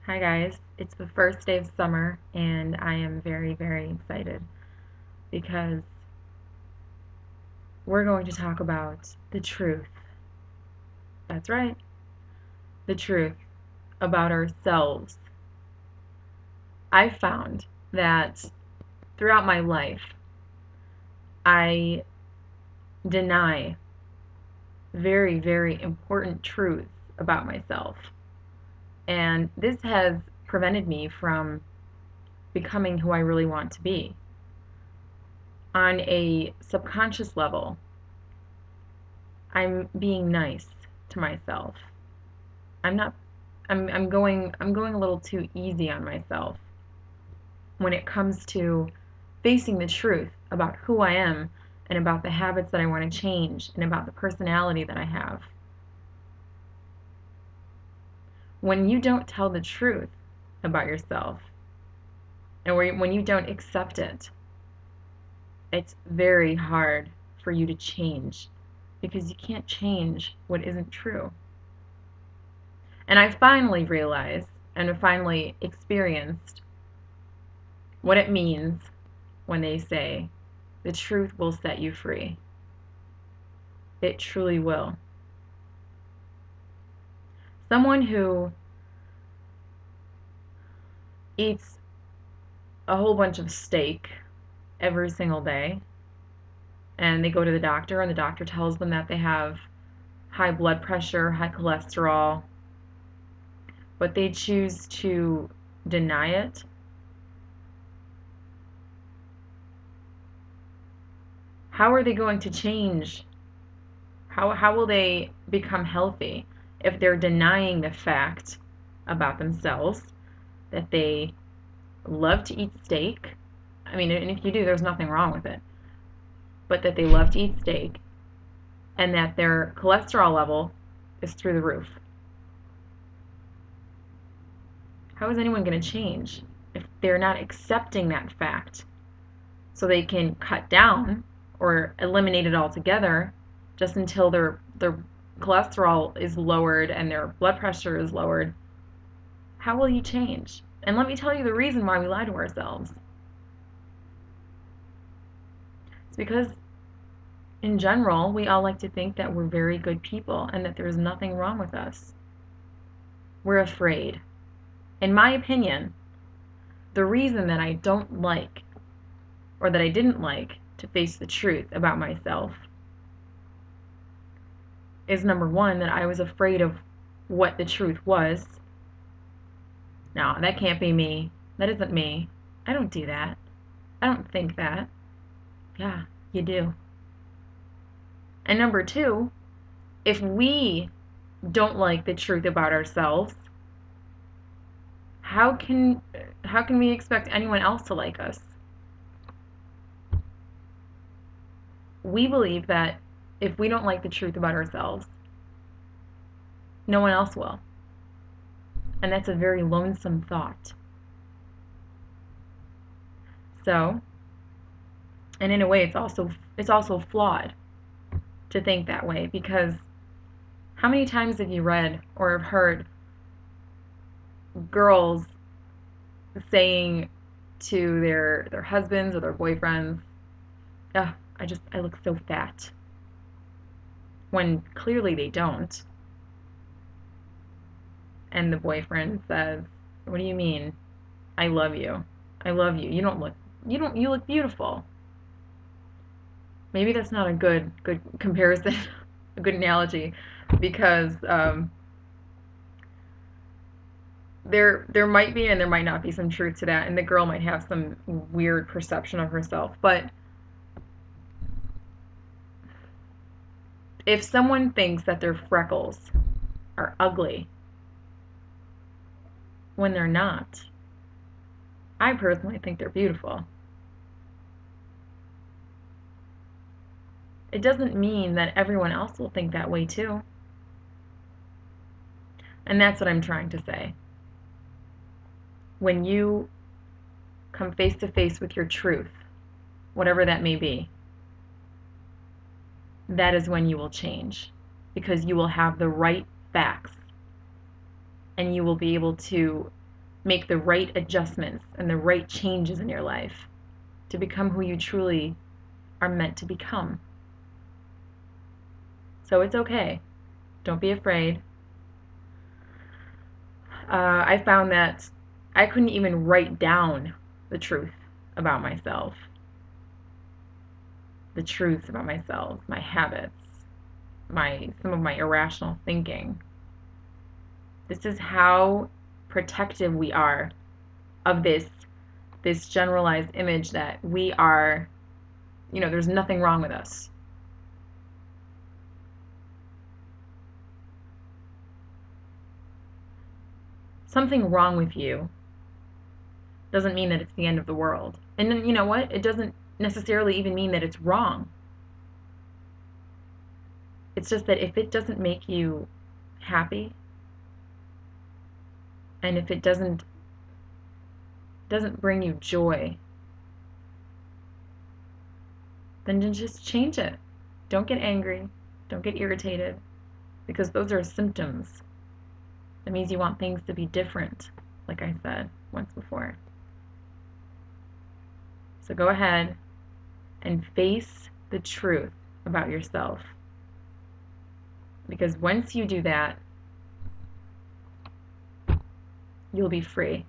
Hi guys, it's the first day of summer and I am very, very excited because we're going to talk about the truth. That's right, the truth about ourselves. I found that throughout my life, I deny very, very important truths about myself. And this has prevented me from becoming who I really want to be. On a subconscious level, I'm being nice to myself. I'm not I'm going a little too easy on myself when it comes to facing the truth about who I am and about the habits that I want to change and about the personality that I have. When you don't tell the truth about yourself and when you don't accept it, it's very hard for you to change because you can't change what isn't true. And I finally realized and I finally experienced what it means when they say the truth will set you free. It truly will. Someone who eats a whole bunch of steak every single day and they go to the doctor and the doctor tells them that they have high blood pressure, high cholesterol, but they choose to deny it. How are they going to change? How will they become healthy if they're denying the fact about themselves that they love to eat steak? I mean, and if you do, there's nothing wrong with it. But that they love to eat steak and that their cholesterol level is through the roof. How is anyone going to change if they're not accepting that fact so they can cut down or eliminate it altogether just until their cholesterol is lowered and their blood pressure is lowered? How will you change? And let me tell you the reason why we lie to ourselves. It's because in general, we all like to think that we're very good people and that there's nothing wrong with us. We're afraid. In my opinion, the reason that I don't like or that I didn't like to face the truth about myself is number one, that I was afraid of what the truth was. No, that can't be me. That isn't me. I don't do that. I don't think that. Yeah, you do. And number two, if we don't like the truth about ourselves, how can how can we expect anyone else to like us? We believe that if we don't like the truth about ourselves, no one else will. And that's a very lonesome thought. So, and in a way it's also flawed to think that way, because how many times have you read or have heard girls saying to their husbands or their boyfriends, "Oh, I look so fat," when clearly they don't. And the boyfriend says, "What do you mean? I love you. I love you. You look beautiful." Maybe that's not a good comparison, a good analogy, because there might be and there might not be some truth to that, and the girl might have some weird perception of herself. But if someone thinks that their freckles are ugly when they're not, I personally think they're beautiful. It doesn't mean that everyone else will think that way too. And that's what I'm trying to say. When you come face to face with your truth, whatever that may be, that is when you will change, because you will have the right facts and you will be able to make the right adjustments and the right changes in your life to become who you truly are meant to become. So it's okay. Don't be afraid. I found that I couldn't even write down the truth about myself. The truth about myself, my habits, some of my irrational thinking. This is how protective we are of this generalized image that we are, there's nothing wrong with us. Something wrong with you doesn't mean that it's the end of the world. And then you know what? It doesn't necessarily even mean that it's wrong. It's just that if it doesn't make you happy, and if it doesn't bring you joy, then just change it. Don't get angry. Don't get irritated, because those are symptoms. That means you want things to be different, like I said once before. So go ahead and face the truth about yourself. Because once you do that, you'll be free.